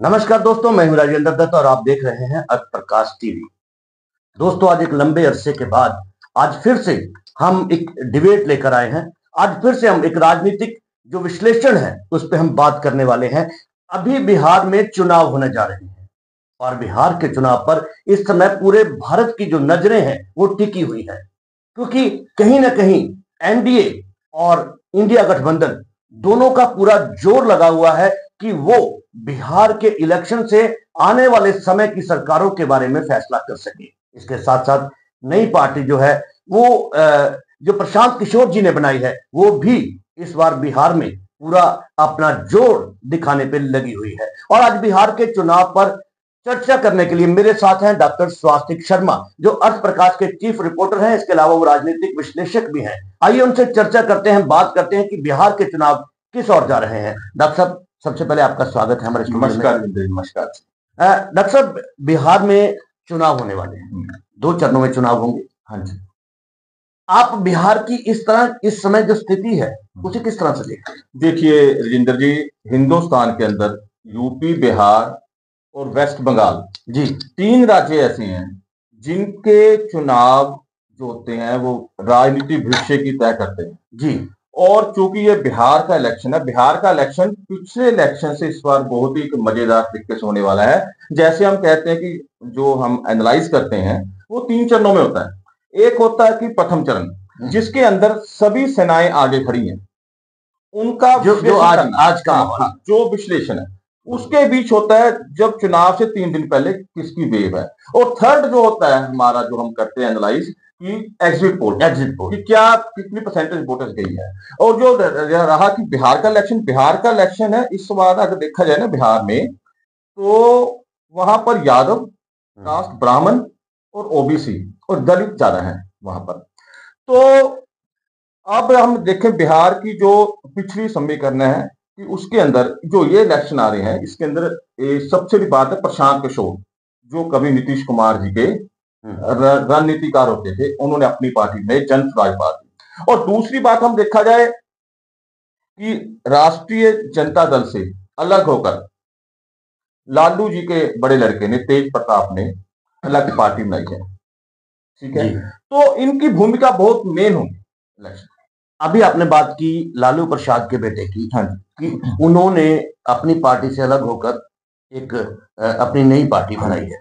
नमस्कार दोस्तों, मैं हूं राजेंद्र दत्त और आप देख रहे हैं अर्थ प्रकाश टीवी। दोस्तों, आज एक लंबे अरसे के बाद आज फिर से हम एक डिबेट लेकर आए हैं। आज फिर से हम एक राजनीतिक जो विश्लेषण है उस पर हम बात करने वाले हैं। अभी बिहार में चुनाव होने जा रहे हैं और बिहार के चुनाव पर इस समय पूरे भारत की जो नजरें हैं वो टिकी हुई है, क्योंकि कहीं ना कहीं एनडीए और इंडिया गठबंधन दोनों का पूरा जोर लगा हुआ है कि वो बिहार के इलेक्शन से आने वाले समय की सरकारों के बारे में फैसला कर सके। इसके साथ साथ नई पार्टी जो है वो जो प्रशांत किशोर जी ने बनाई है वो भी इस बार बिहार में पूरा अपना जोर दिखाने पे लगी हुई है। और आज बिहार के चुनाव पर चर्चा करने के लिए मेरे साथ हैं डॉक्टर स्वास्तिक शर्मा, जो अर्थ प्रकाश के चीफ रिपोर्टर हैं। इसके अलावा वो राजनीतिक विश्लेषक भी हैं। आइए उनसे चर्चा करते हैं, बात करते हैं कि बिहार के चुनाव किस ओर जा रहे हैं। डॉक्टर साहब, सबसे पहले आपका स्वागत है हमारे नमस्कार। नमस्कार डॉक्टर साहब, बिहार में चुनाव होने वाले हैं, 2 चरणों में चुनाव होंगे। हाँ जी, आप बिहार की इस समय जो स्थिति है उसे किस तरह से देखते हैं? देखिए राजेंद्र जी, हिंदुस्तान के अंदर यूपी, बिहार और वेस्ट बंगाल जी 3 राज्य ऐसे हैं जिनके चुनाव जो होते हैं वो राजनीतिक भविष्य की तय करते हैं जी। और चूंकि ये बिहार का इलेक्शन है, बिहार का इलेक्शन पिछले इलेक्शन से इस बार बहुत ही एक मजेदार तरीके से होने वाला है। जैसे हम कहते हैं कि जो हम एनालाइज करते हैं वो 3 चरणों में होता है। एक होता है कि प्रथम चरण जिसके अंदर सभी सेनाएं आगे खड़ी हैं, उनका जो आज का माहौल, जो विश्लेषण है। उसके बीच होता है जब चुनाव से 3 दिन पहले किसकी वेव है। और थर्ड जो होता है हमारा, जो हम करते हैं एनालाइज कि एग्जिट पोल कि क्या कितनी परसेंटेज वोटर्स गई है। और जो रहा कि बिहार का इलेक्शन है इस बार, अगर देखा जाए ना बिहार में, तो वहां पर यादव कास्ट, ब्राह्मण और ओबीसी और दलित ज्यादा है वहां पर। तो अब हम देखें बिहार की जो पिछली समीकरण है कि उसके अंदर जो ये इलेक्शन आ रहे हैं, इसके अंदर सबसे बड़ी बात है प्रशांत किशोर, जो कभी नीतीश कुमार जी के रणनीतिकार होते थे, उन्होंने अपनी पार्टी में जन स्वराज पार्टी। और दूसरी बात हम देखा जाए कि राष्ट्रीय जनता दल से अलग होकर लालू जी के बड़े लड़के ने, तेज प्रताप ने, अलग पार्टी बनाई है। ठीक है, तो इनकी भूमिका बहुत मेन होगी इलेक्शन। अभी आपने बात की लालू प्रसाद के बेटे की, हाँ कि उन्होंने अपनी पार्टी से अलग होकर एक अपनी नई पार्टी बनाई है।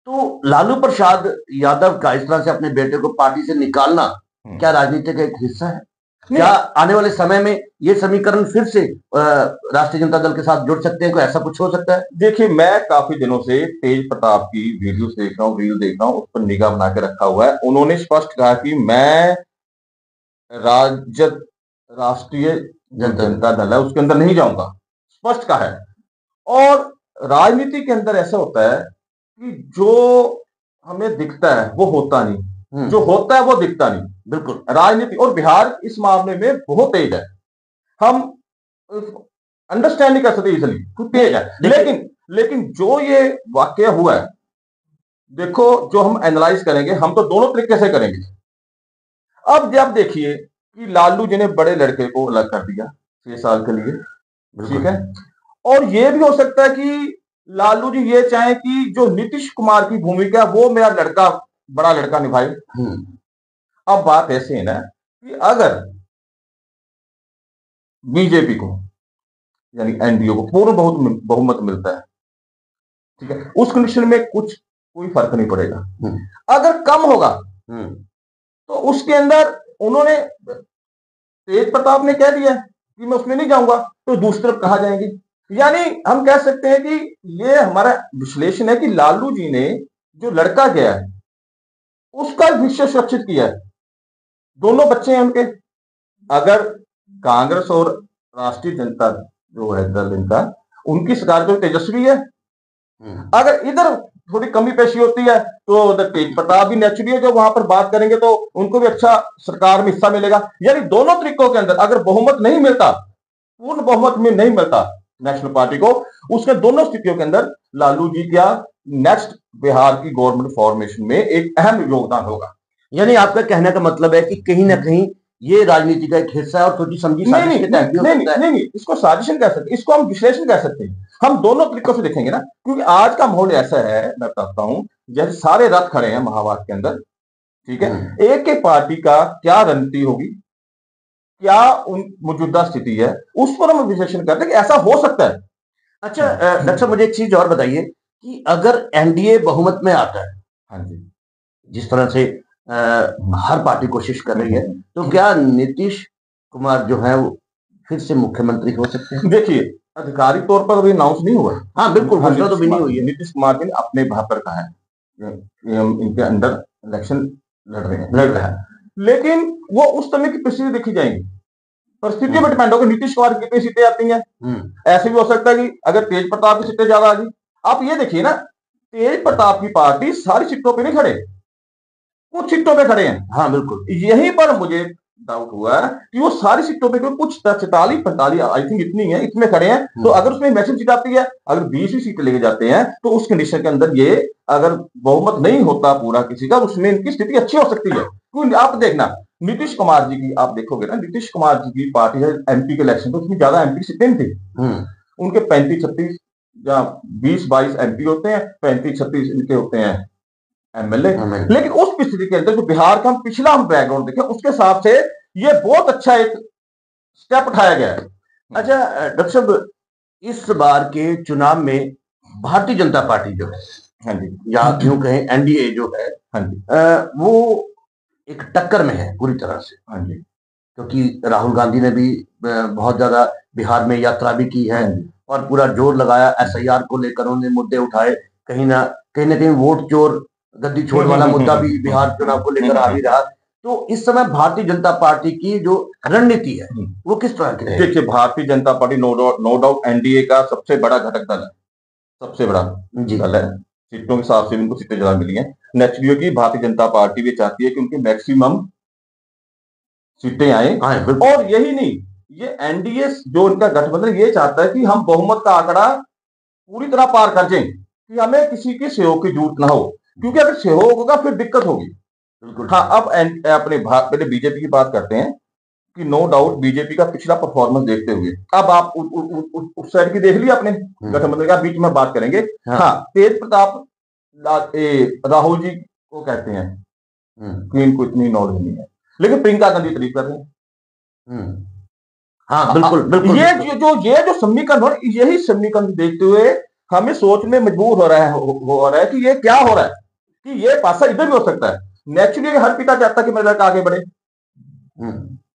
तो लालू प्रसाद यादव का इस तरह से अपने बेटे को पार्टी से निकालना क्या राजनीति का एक हिस्सा है? क्या आने वाले समय में ये समीकरण फिर से राष्ट्रीय जनता दल के साथ जुड़ सकते हैं? कोई ऐसा कुछ हो सकता है? देखिए, मैं काफी दिनों से तेज प्रताप की वीडियो देख रहा हूँ, रील देख रहा हूँ, उस पर निगाह बना के रखा हुआ है। उन्होंने स्पष्ट कहा कि मैं राष्ट्रीय जनता दल है उसके अंदर नहीं जाऊंगा, स्पष्ट कहा है। और राजनीति के अंदर ऐसा होता है कि जो हमें दिखता है वो होता नहीं, जो होता है वो दिखता नहीं। बिल्कुल राजनीति, और बिहार इस मामले में बहुत तेज है। हम अंडरस्टैंड नहीं कर सकते इजिली, तेज है। लेकिन जो ये वाकया हुआ है, देखो, जो हम एनालाइज करेंगे हम तो दोनों तरीके से करेंगे। अब जब देखिए कि लालू जी ने बड़े लड़के को अलग कर दिया 6 साल के लिए, ठीक है। और ये भी हो सकता है कि लालू जी ये चाहें कि जो नीतीश कुमार की भूमिका वो मेरा लड़का, बड़ा लड़का निभाए। अब बात ऐसे है ना कि अगर बीजेपी को यानी एनडीए को पूर्ण बहुमत मिलता है, ठीक है, उस कंडीशन में कोई फर्क नहीं पड़ेगा। अगर कम होगा तो उसके अंदर उन्होंने, तेज प्रताप ने कह दिया कि मैं उसमें नहीं जाऊंगा, तो दूसरी तरफ कहा जाएंगे। यानी हम कह सकते हैं कि ये हमारा विश्लेषण है कि लालू जी ने जो लड़का गया है उसका भविष्य सुरक्षित किया है। दोनों बच्चे हैं उनके। अगर कांग्रेस और राष्ट्रीय जनता जो है दल इनका, उनकी सरकार जो तेजस्वी है, अगर इधर थोड़ी कमी पेशी होती है तो तेज प्रताप भी नेचुरली जो वहां पर बात करेंगे तो उनको भी अच्छा सरकार में हिस्सा मिलेगा। यानी दोनों तरीकों के अंदर अगर बहुमत नहीं मिलता, पूर्ण बहुमत में नहीं मिलता नेशनल पार्टी को, उसके दोनों स्थितियों के अंदर लालू जी का नेक्स्ट बिहार की गवर्नमेंट फॉर्मेशन में एक अहम योगदान होगा। यानी आपका कहने का मतलब है कि कहीं ना कहीं ये राजनीति का एक हिस्सा है और सोची समझी साजिश के तहत भी हो सकता है। नहीं, इसको साजिश कह सकते, इसको हम विश्लेषण कह सकते हैं। हम दोनों तरीकों से देखेंगे ना, क्योंकि आज का माहौल ऐसा है, मैं बताता हूं, जैसे सारे रथ खड़े हैं महाभारत के अंदर, ठीक है, एक एक पार्टी का क्या रणनीति होगी, क्या उन मौजूदा स्थिति है, उस पर हम विश्लेषण करते हैं कि ऐसा हो सकता है। अच्छा डॉक्टर साहब, मुझे एक चीज और बताइए कि अगर एनडीए बहुमत में आता है, हाँ जी, जिस तरह से हर पार्टी कोशिश कर रही है, तो क्या नीतीश कुमार जो है वो फिर से मुख्यमंत्री हो सकते हैं? देखिए, आधिकारिक तौर पर अभी अनाउंस नहीं हुआ है। हाँ बिल्कुल, घोषणा तो भी नहीं हुई है। नीतीश कुमार जी ने अपने भाव पर कहा है कि हम इनके अंडर इलेक्शन लड़ रहे हैं, लेकिन वो उस समय की परिस्थिति देखी जाएंगी, परिस्थितियों पर डिपेंड होगा नीतीश कुमार की कितनी सीटें आती हैं। ऐसे भी हो सकता है कि अगर तेज प्रताप की सीटें ज्यादा आ गई, आप ये देखिए ना, तेज प्रताप की पार्टी सारी सीटों पे नहीं खड़े, कुछ सीटों पे खड़े हैं। हाँ बिल्कुल, यहीं पर मुझे डाउट हुआ कि वो सारी सीटों पे कुछ 44-45 आई थिंक इतनी है, इसमें खड़े हैं। तो अगर उसमें मैसेज जीत आती है, अगर 20 सीटें लेके जाते हैं, तो उस कंडीशन के अंदर ये अगर बहुमत नहीं होता पूरा किसी का, उसमें इनकी स्थिति अच्छी हो सकती है। क्योंकि आप देखना, नीतीश कुमार जी की आप देखोगे ना, नीतीश कुमार जी की पार्टी है एमपी के इलेक्शन, तो उसमें ज्यादा एमपी सीटें थी, उनके 35-36 या 20-22 एमपी होते हैं, 35-36 इनके होते हैं एमएलए। लेकिन उस स्थिति के अंदर जो बिहार का हम बैकग्राउंड देखें, उसके हिसाब से ये बहुत अच्छा एक स्टेप उठाया गया है। अच्छा डॉक्टर साहब, इस बार के चुनाव में भारतीय जनता पार्टी जो है, हाँ जी, या यूं कहें एनडीए जो है, हाँ जी, वो एक टक्कर में है पूरी तरह से। हाँ जी, क्योंकि राहुल गांधी ने भी बहुत ज्यादा बिहार में यात्रा भी की है और पूरा जोर लगाया, एसआईआर को लेकर उन्होंने मुद्दे उठाए, कहीं ना कहीं वोट चोर गद्दी छोड़ वाला मुद्दा भी बिहार चुनाव को लेकर आ भी रहा। तो इस समय भारतीय जनता पार्टी की जो रणनीति है वो किस तरह की है? देखिए, Bharatiya Janata party no doubt NDA का सबसे बड़ा घटक दल है, सबसे बड़ा दल है, सीटों के हिसाब से उनको सीटें ज्यादा मिली हैं। नेचुरली की भारतीय जनता पार्टी भी चाहती है कि उनकी मैक्सिमम सीटें आए, और यही नहीं, ये एनडीए जो उनका गठबंधन ये चाहता है कि हम बहुमत का आंकड़ा पूरी तरह पार कर जाएं, कि हमें किसी के सहयोग की जरूरत ना हो, क्योंकि अगर सहयोग होगा फिर दिक्कत होगी। हाँ, अब अपने पहले बीजेपी की बात करते हैं कि नो डाउट बीजेपी का पिछला परफॉर्मेंस देखते हुए, अब आप उस साइड की देख लिया आपने, गठबंधन का बीच में बात करेंगे। हाँ, तेज प्रताप राहुल जी को कहते हैं कि इनको इतनी नॉलेज नहीं है, लेकिन प्रियंका गांधी तारीफ कर रहे हैं। हाँ बिल्कुल बिल्कुल, ये जो समीकरण, यही समीकरण देखते हुए हमें सोचने मजबूर हो रहा है कि ये क्या हो रहा है, कि ये पासा इधर भी हो सकता है। नेचुरली हर पिता चाहता है कि मेरा लड़का आगे बढ़े,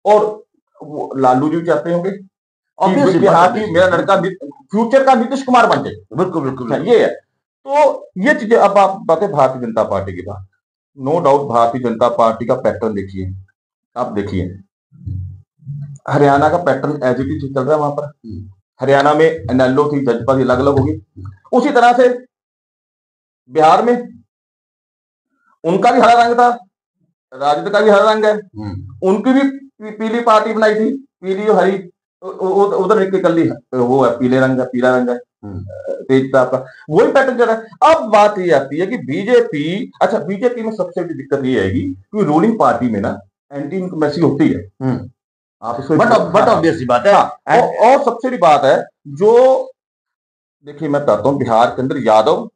और लालू जी चाहते होंगे कि मेरा लड़का फ्यूचर का नीतीश कुमार बन जाए। बिल्कुल बिल्कुल, ये है। तो ये चीजें, अब आप बातें भारतीय जनता पार्टी की बात, no doubt Bharatiya Janata party का पैटर्न देखिए, आप देखिए हरियाणा का पैटर्न एज इट इज चल रहा है वहां पर। हरियाणा में एनएलओ थी, जजपा थी, अलग अलग होगी। उसी तरह से बिहार में उनका भी हरा रंग था, राजद का भी हरा रंग है, उनकी भी पीली पार्टी बनाई थी, पीली और हरी, उधर एक कली वो है पीले रंग है, पीला रंग है तेज प्रताप का, वही पैटर्न चल रहा है। अब बात ये आती है कि बीजेपी, अच्छा बीजेपी में सबसे बड़ी दिक्कत ये आएगी कि रूलिंग पार्टी में ना एंटी इनकमेसी होती है, आप इसको बट ऑब्वियस बात है। और सबसे बड़ी बात है जो, देखिए मैं बताता हूँ, बिहार के अंदर यादव,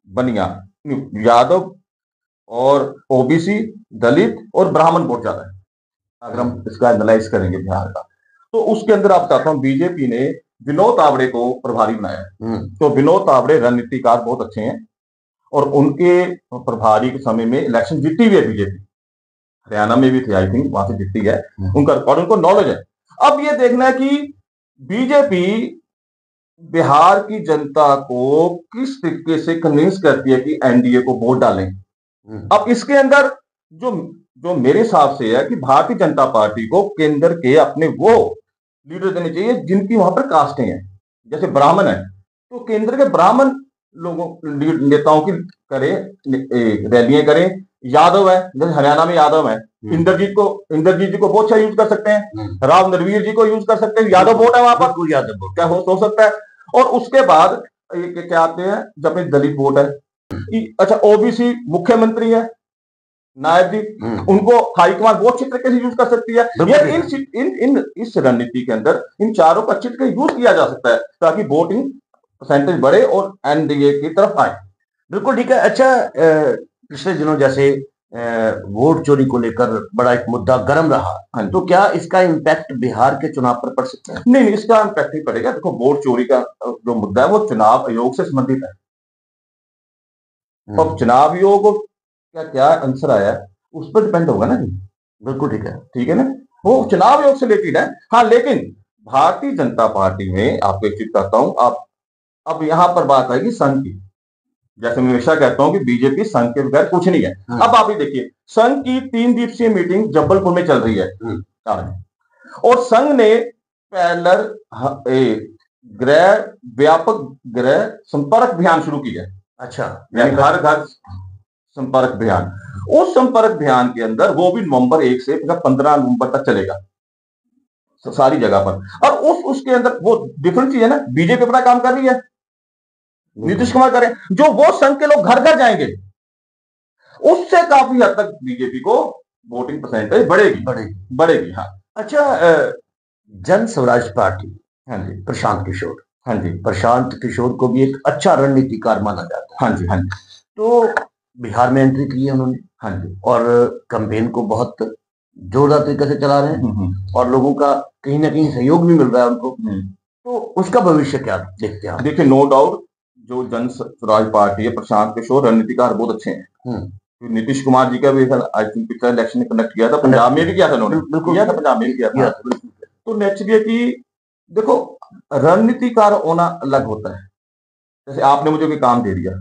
बनिया, यादव और ओबीसी, दलित और ब्राह्मण वोट ज्यादा है, अगर हम इसका एनालाइज करेंगे बिहार का। तो उसके अंदर आप बताता हूँ, बीजेपी ने विनोद तावड़े को प्रभारी बनाया। तो विनोद तावड़े रणनीतिकार बहुत अच्छे हैं, और उनके प्रभारी के समय में इलेक्शन जीती हुई है बीजेपी, हरियाणा में भी थी आई थिंक, वहां से जीती है, उनका रिकॉर्ड, उनको नॉलेज है। अब ये देखना है कि बीजेपी बिहार की जनता को किस तरीके से कन्विंस करती है कि एनडीए को वोट डालें। अब इसके अंदर जो जो मेरे हिसाब से है कि भारतीय जनता पार्टी को केंद्र के अपने वो लीडर देने चाहिए जिनकी वहां पर कास्टें हैं, जैसे ब्राह्मण है, तो केंद्र के ब्राह्मण लोगों नेताओं की करें, रैलियां करें। यादव है, जैसे हरियाणा में यादव है, इंद्रजीत जी को बहुत अच्छा यूज कर सकते हैं, राव नरवीर जी को यूज कर सकते हैं, यादव वोट है वहां पर, यादव वोट क्या हो सकता है। और उसके बाद क्या आते हैं, जब दलित वोट है, अच्छा ओबीसी मुख्यमंत्री है, नायब जी, उनको हाईकमान बहुत अच्छी तरीके से यूज कर सकती है। इन इस रणनीति के अंदर इन चारों को अच्छी तरह यूज किया जा सकता है, ताकि वोटिंग परसेंटेज बढ़े और एनडीए की तरफ आए। बिल्कुल ठीक है। अच्छा, पिछले दिनों जैसे वोट चोरी को लेकर बड़ा एक मुद्दा गर्म रहा, तो क्या इसका इम्पैक्ट बिहार के चुनाव पर पड़ सकता है? नहीं, इसका इम्पैक्ट नहीं पड़ेगा। देखो, वोट चोरी का जो मुद्दा है वो चुनाव आयोग से संबंधित है। अब चुनाव आयोग क्या क्या आंसर आया है उस पर डिपेंड होगा ना जी। बिल्कुल ठीक है ना, वो चुनाव आयोग से रिलेटेड है। हाँ, लेकिन भारतीय जनता पार्टी में आपको एक चीज कहता हूं, आप अब यहां पर बात आएगी संघ की। जैसे मैं हमेशा कहता हूं कि बीजेपी संघ के बगैर कुछ नहीं है। अब आप ही देखिए, संघ की 3 दिवसीय मीटिंग जबलपुर में चल रही है आज, और संघ ने पैरेलल गृह व्यापक गृह संपर्क अभियान शुरू किया। अच्छा, यानी हर घर संपर्क अभियान। उस संपर्क अभियान के अंदर वो भी नवंबर 1 से 15 नवंबर तक चलेगा सारी जगह पर। और उसके अंदर वो डिफरेंट चीज है ना, बीजेपी अपना काम कर रही है, नीतीश कुमार करें, जो वो संघ के लोग घर घर जाएंगे, उससे काफी हद तक बीजेपी को वोटिंग परसेंटेज बढ़ेगी। हाँ। अच्छा, जन स्वराज पार्टी, हाँ जी, प्रशांत किशोर, हाँ जी, प्रशांत किशोर को भी एक अच्छा रणनीतिकार माना जाता है। हाँ जी, हाँ जी। तो बिहार में एंट्री की है उन्होंने, हाँ जी, और कैंपेन को बहुत जोरदार तरीके से चला रहे हैं, और लोगों का कहीं ना कहीं सहयोग भी मिल रहा है उनको। तो उसका भविष्य क्या देखते हैं? देखिए, नो डाउट जो जन स्वराज पार्टी है, प्रशांत किशोर रणनीतिकार बहुत अच्छे हैं। नीतीश कुमार जी का भी आई थिंक पिछला इलेक्शन कंडक्ट किया था, पंजाब में भी किया था उन्होंने, पंजाब में भी किया था। तो नेक्स्ट ये कि देखो, रणनीतिकार होना अलग होता है। जैसे आपने मुझे कोई काम दे दिया,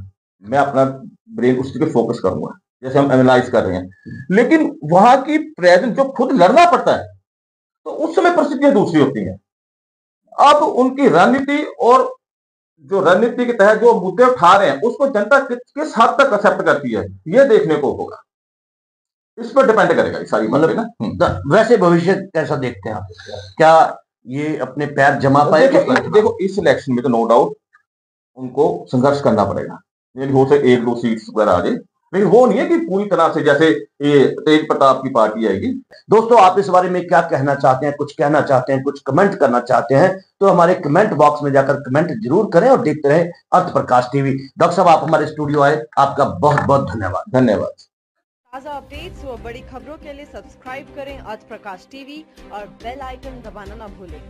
मैं अपना ब्रेन उस पर फोकस करूंगा, जैसे हम एनालाइज कर रहे हैं, लेकिन वहां की प्रेजेंट जो खुद लड़ना पड़ता है, तो उस समय परिस्थितियां दूसरी होती हैं। अब उनकी रणनीति और जो रणनीति के तहत जो मुद्दे उठा रहे हैं, उसको जनता किस हद तक एक्सेप्ट करती है, ये देखने को होगा। इस पर डिपेंड करेगा सारी, मतलब वैसे भविष्य कैसा देखते हैं आप? क्या ये अपने पैर जमा पाए? देखो, इस इलेक्शन में तो नो डाउट उनको संघर्ष करना पड़ेगा। हो सकता 1-2 सीट्स वगैरह आ जाए, लेकिन वो नहीं है कि पूरी तरह से जैसे ये तेज प्रताप की पार्टी आएगी। दोस्तों, आप इस बारे में क्या कहना चाहते हैं? कुछ कहना चाहते हैं, कुछ कमेंट करना चाहते हैं, तो हमारे कमेंट बॉक्स में जाकर कमेंट जरूर करें, और देखते रहे अर्थ प्रकाश टीवी। डॉक्टर साहब, आप हमारे स्टूडियो आए, आपका बहुत बहुत धन्यवाद। ताज़ा अपडेट्स व बड़ी खबरों के लिए सब्सक्राइब करें अर्थ प्रकाश टीवी और बेल आइकन दबाना ना भूलें।